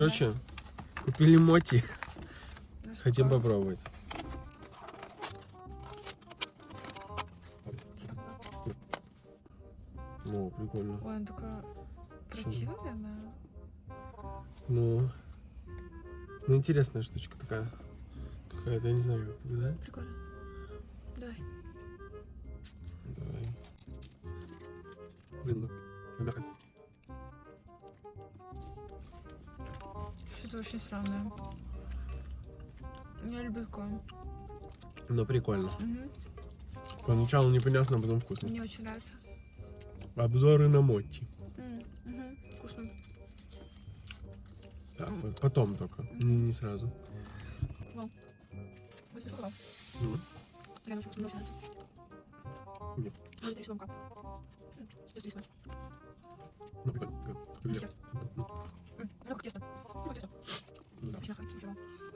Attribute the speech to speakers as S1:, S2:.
S1: Короче, купили моти. Хотим попробовать. О, прикольно.
S2: Ой, она такая противная.
S1: Ну, интересная штучка такая. Какая-то, я не знаю, как, да?
S2: Прикольно. Давай.
S1: Давай. Блин, ну, мягко.
S2: Что-то очень странное. Я люблю такое.
S1: Но прикольно.
S2: Угу.
S1: Поначалу непонятно, а потом вкусно.
S2: Мне очень нравится.
S1: Обзоры на моти.
S2: Угу. Вкусно.
S1: Так, потом только, не сразу.
S2: Вот такое. Реально вкусно, мне очень нравится.
S1: Нет.
S2: Ну, это рисунка.
S1: Ну, прикольно.
S2: Десерт.